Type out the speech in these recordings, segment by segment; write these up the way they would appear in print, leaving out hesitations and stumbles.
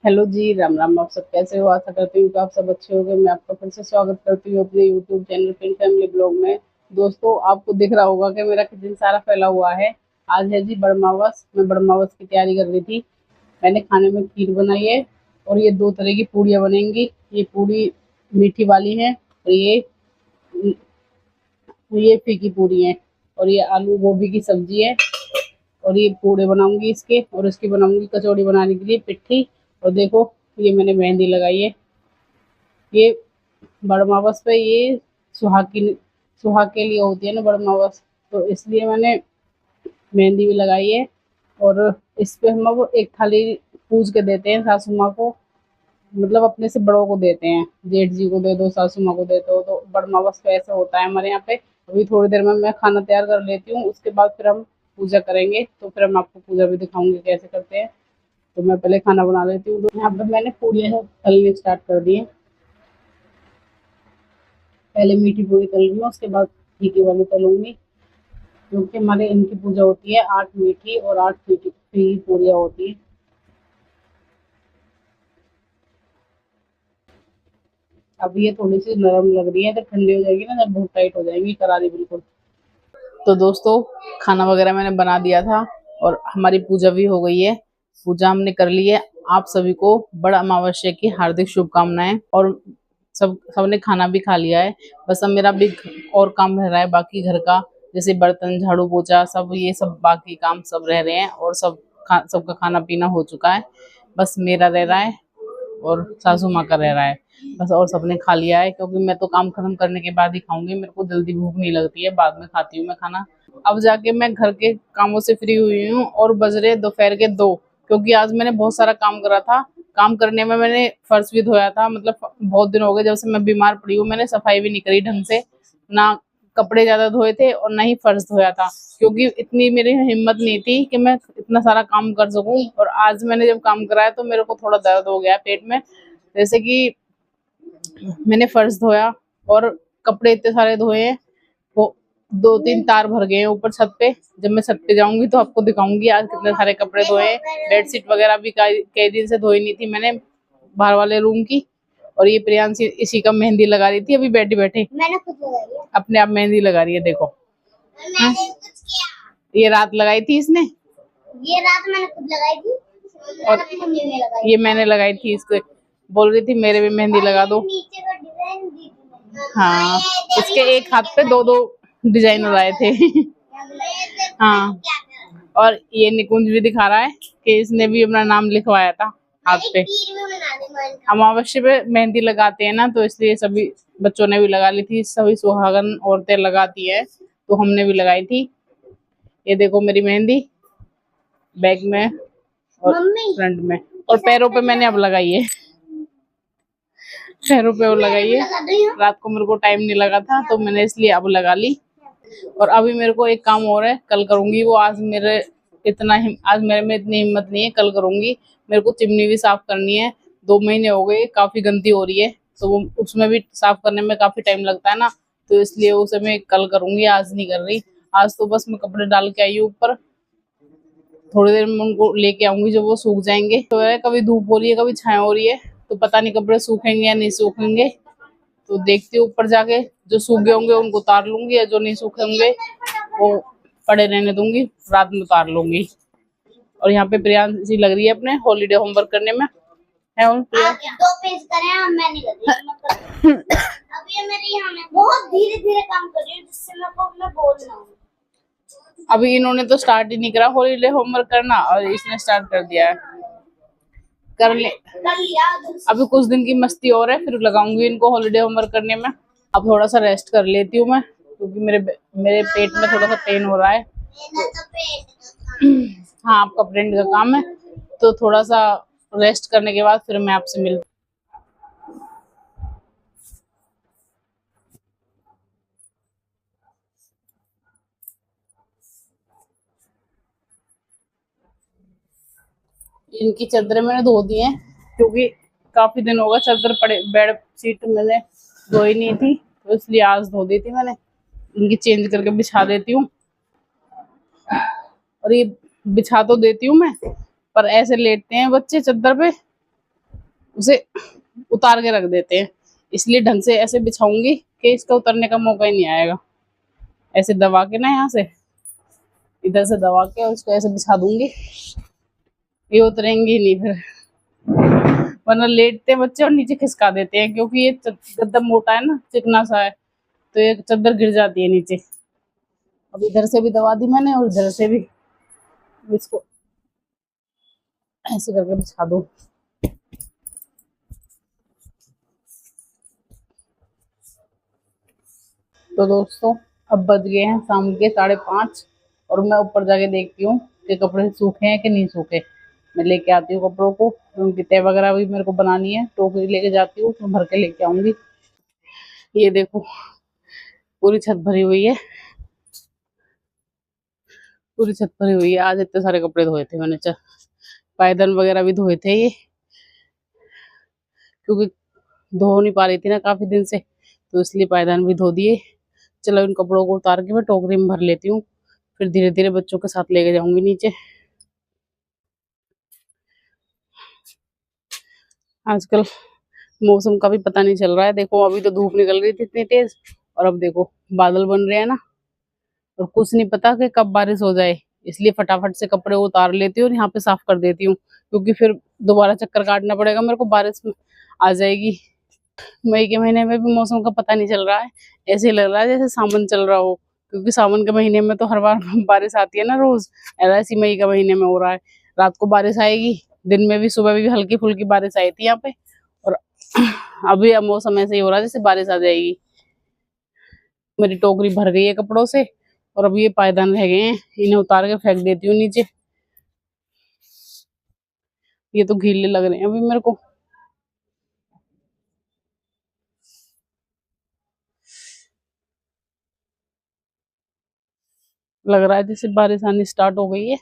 Hello जी, राम राम। आप सब कैसे हो? आशा करती हूँ कि आप सब अच्छे होंगे। मैं आपका फिर से स्वागत करती हूँ अपने YouTube channel pin family blog में। दोस्तों, आपको दिख रहा होगा कि मेरा किचन सारा फैला हुआ है। आज है जी बड़मावस। मैं बड़मावस की तैयारी कर रही थी। मैंने खाने में खीर बनाई है और ये दो तरह की पूड़ियाँ बनेंगी। ये पूड़ी मीठी वाली है और ये फीकी पूरी है। और ये आलू गोभी की सब्जी है और ये पूड़े बनाऊंगी इसके, और इसकी बनाऊंगी कचौड़ी बनाने के लिए पिट्ठी। और देखो, ये मैंने मेहंदी लगाई है। ये बड़मावस पे ये सुहाग के लिए होती है ना बड़मावस, तो इसलिए मैंने मेहंदी भी लगाई है। और इस पे हम लोग एक थाली पूज के देते हैं सासू माँ को। मतलब अपने से बड़ों को देते हैं, जेठ जी को दे दो, सासू माँ को दे दो। तो बड़मावस पे ऐसा होता है हमारे यहाँ पे। अभी थोड़ी देर में मैं खाना तैयार कर लेती हूँ, उसके बाद फिर हम पूजा करेंगे। तो फिर हम आपको पूजा भी दिखाऊंगी कैसे करते हैं। तो मैं पहले खाना बना लेती हूँ। तो यहाँ पे मैंने पूड़ियाँ तलनी स्टार्ट कर दी है। पहले मीठी पूरी तल रही हूँ, उसके बाद फीकी वाली तलूंगी। क्योंकि हमारे इनकी पूजा होती है, 8 मीठी और 8 फीकी पूरियाँ होती है। अब ये थोड़ी सी नरम लग रही है, जब ठंडी हो जाएगी ना, जब बहुत टाइट हो जाएंगी करारी बिल्कुल। तो दोस्तों, खाना वगैरह मैंने बना दिया था और हमारी पूजा भी हो गई है। पूजा हमने कर ली है। आप सभी को बड़ा अमावस्या की हार्दिक शुभकामनाएं। और सबने खाना भी खा लिया है। बस अब मेरा भी और काम रह रहा है बाकी घर का, जैसे बर्तन झाड़ू पोछा सब, ये सब बाकी काम सब रह रहे हैं। और सबका खाना पीना हो चुका है। बस मेरा रह रहा है और सासू माँ का रह रहा है बस। और सबने खा लिया है, क्योंकि मैं तो काम खत्म करने के बाद ही खाऊंगी। मेरे को जल्दी भूख नहीं लगती है, बाद में खाती हूँ मैं खाना। अब जाके मैं घर के कामों से फ्री हुई हूँ और बज रहे दोपहर के 2। क्योंकि आज मैंने बहुत सारा काम करा था। काम करने में मैंने फर्श भी धोया था। मतलब बहुत दिन हो गए जब से मैं बीमार पड़ी हूँ, मैंने सफाई भी नहीं करी ढंग से। ना कपड़े ज्यादा धोए थे और ना ही फर्श धोया था, क्योंकि इतनी मेरी हिम्मत नहीं थी कि मैं इतना सारा काम कर सकूं। और आज मैंने जब काम कराया तो मेरे को थोड़ा दर्द हो गया पेट में। जैसे कि मैंने फर्श धोया और कपड़े इतने सारे धोए हैं, वो 2-3 तार भर गए हैं ऊपर छत पे। जब मैं छत पे जाऊंगी तो आपको दिखाऊंगी आज कितने सारे कपड़े धोए हैं। बेडशीट वगैरह भी कई दिन से धोई नहीं थी मैंने, बाहर वाले रूम की। और ये प्रियांशी इसी का मेहंदी लगा रही थी अभी बैठे बैठे। मैंने खुद लगाई है, अपने आप मेहंदी लगा रही है, देखो। मैंने कुछ किया। ये रात लगाई थी इसने, ये रात मैंने खुद लगाई थी। और ये मैंने लगाई थी इसको। बोल रही थी मेरे भी मेहंदी लगा दो। नीचे का डिजाइन दी थी। हाँ, इसके एक हाथ पे 2-2 डिजाइन लगाए थे। हाँ, और ये निकुंज भी दिखा रहा है कि इसने भी अपना नाम लिखवाया था हाथ पे। अमावस्या पे मेहंदी लगाते हैं ना, तो इसलिए सभी बच्चों ने भी लगा ली थी। सभी सुहागन औरतें लगाती है, तो हमने भी लगाई थी। ये देखो मेरी मेहंदी बैक में और फ्रंट में, और पैरों पे मैंने अब लगाई है। पैरों पे वो लगाई है। रात को मेरे को टाइम नहीं लगा था तो मैंने इसलिए अब लगा ली। और अभी मेरे को एक काम और है, कल करूंगी वो। आज मेरे में इतनी हिम्मत नहीं है, कल करूंगी। मेरे को चिमनी भी साफ करनी है। 2 महीने हो गए, काफी गंदी हो रही है, तो वो उसमें भी साफ करने में काफी टाइम लगता है ना, तो इसलिए उसे मैं कल करूंगी, आज नहीं कर रही। आज तो बस मैं कपड़े डाल के आई हूँ ऊपर। थोड़ी देर में उनको लेके आऊंगी जब वो सूख जाएंगे। तो है, कभी धूप हो रही है कभी छाया हो रही है, तो पता नहीं कपड़े सूखेंगे या नहीं सूखेंगे। तो देखती हूँ ऊपर जाके, जो सूखे होंगे उनको उतार लूंगी, या जो नहीं सूखे होंगे वो पड़े रहने दूंगी, रात में उतार लूंगी। और यहाँ पे प्रियांशी लग रही है अपने हॉलीडे होमवर्क करने में। है और 2 पेज करे हैं, मैं नहीं कर रही। अब ये मेरी यहाँ में बहुत धीरे धीरे काम कर रही हूँ, जिससे मैं बोल रहा हूँ। अभी इन्होंने तो स्टार्ट ही नहीं करा हॉलीडे होमवर्क करना, और इसने स्टार्ट कर दिया है। कर लिया। अभी कुछ दिन की मस्ती और है, फिर लगाऊंगी इनको हॉलीडे होमवर्क करने में। अब थोड़ा सा रेस्ट कर लेती हूँ मैं, क्योंकि मेरे पेट में थोड़ा सा पेन हो रहा है। हाँ, आपका फ्रेंड का काम है, तो थोड़ा सा रेस्ट करने के बाद फिर मैं आपसे मिलती। इनकी चादरें मैंने धो दी हैं, क्योंकि काफी दिन हो गए चादर पड़े, बेड शीट मैंने धोई नहीं थी, तो इसलिए आज धो दी थी मैंने। इनकी चेंज करके बिछा देती हूँ। और ये बिछा तो देती हूँ मैं, पर ऐसे लेटते हैं बच्चे चादर पे, उसे उतार के रख देते हैं। इसलिए ढंग से ऐसे बिछाऊंगी कि इसका उतरने का मौका ही नहीं आएगा। ऐसे दबा के ना, यहाँ से इधर से दबा के और इसको ऐसे बिछा दूंगी, ये उतरेंगी नहीं फिर। वरना लेटते हैं बच्चे और नीचे खिसका देते हैं, क्योंकि ये गद्दा मोटा है ना, चिकना सा है, तो ये चादर गिर जाती है नीचे। अब इधर से भी दबा दी मैंने और इधर से भी, इसको ऐसे करके बिछा दो। तो दोस्तों अब बज गए हैं शाम के 5:30 और मैं ऊपर जाके देखती हूँ कि कपड़े सूखे हैं कि नहीं सूखे। मैं लेके आती हूँ कपड़ों को, उनकी तह वगैरह भी मेरे को बनानी है, टोकरी लेके जाती हूँ, उसमें भर के लेके आऊंगी। ये देखो पूरी छत भरी हुई है, पूरी छत भरी हुई है। आज इतने सारे कपड़े धोए थे मैंने, पायदान वगैरह भी धोए थे ये, क्योंकि धो नहीं पा रही थी ना काफी दिन से, तो इसलिए पायदान भी धो दिए। चलो इन कपड़ों को उतार के मैं टोकरी में भर लेती हूँ, फिर धीरे धीरे बच्चों के साथ लेके जाऊंगी नीचे। आजकल मौसम का भी पता नहीं चल रहा है। देखो अभी तो धूप निकल रही थी इतनी तेज, और अब देखो बादल बन रहे हैं ना, और कुछ नहीं पता कि कब बारिश हो जाए। इसलिए फटाफट से कपड़े उतार लेती हूँ और यहाँ पे साफ कर देती हूँ, क्योंकि फिर दोबारा चक्कर काटना पड़ेगा मेरे को, बारिश आ जाएगी। मई के महीने में भी मौसम का पता नहीं चल रहा है, ऐसे ही लग रहा है जैसे सावन चल रहा हो, क्योंकि सावन के महीने में तो हर बार बारिश आती है ना रोज, ऐसी मई के महीने में हो रहा है। रात को बारिश आएगी, दिन में भी, सुबह भी हल्की फुल्की बारिश आई थी यहाँ पे, और अभी अब मौसम ऐसे ही हो रहा है जैसे बारिश आ जाएगी। मेरी टोकरी भर गई है कपड़ों से, और अब ये पायदान रह गए हैं, इन्हें उतार के फेंक देती हूँ नीचे। ये तो गीले लग रहे हैं अभी मेरे को। लग रहा है जैसे बारिश आनी स्टार्ट हो गई है।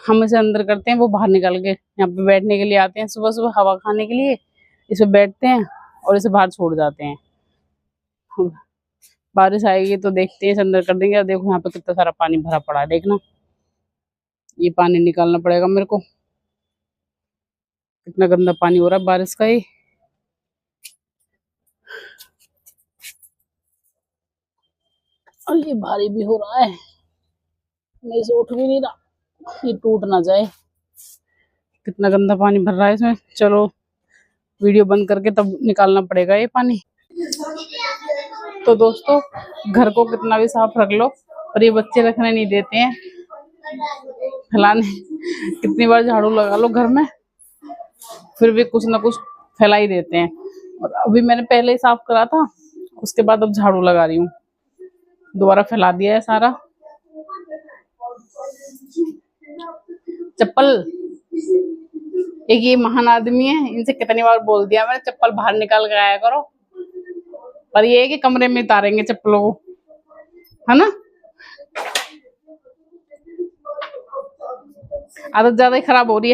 हम इसे अंदर करते हैं, वो बाहर निकल के यहाँ पे बैठने के लिए आते हैं, सुबह सुबह हवा खाने के लिए इस पे बैठते हैं और इसे बाहर छोड़ जाते हैं। बारिश आएगी तो देखते हैं, इसे अंदर कर देंगे। और देखो यहाँ पे कितना सारा पानी भरा पड़ा है, देखना। ये पानी निकालना पड़ेगा मेरे को, कितना गंदा पानी हो रहा है बारिश का। ये और ये भारी भी हो रहा है, मेरे से उठ भी नहीं रहा, ये टूट ना जाए। कितना गंदा पानी भर रहा है इसमें। चलो वीडियो बंद करके तब निकालना पड़ेगा ये पानी। तो दोस्तों घर को कितना भी साफ रख लो, पर ये बच्चे रखने नहीं देते हैं, फैलाने। कितनी बार झाड़ू लगा लो घर में, फिर भी कुछ ना कुछ फैला ही देते हैं। और अभी मैंने पहले ही साफ करा था, उसके बाद अब झाड़ू लगा रही हूँ, दोबारा फैला दिया है सारा। चप्पल, एक ये महान आदमी है, इनसे कितनी बार बोल दिया मैंने चप्पल बाहर निकाल कर आया करो, पर ये है कि कमरे में उतारेंगे चप्पलों को, है ना। आदत ज्यादा ही खराब हो रही है।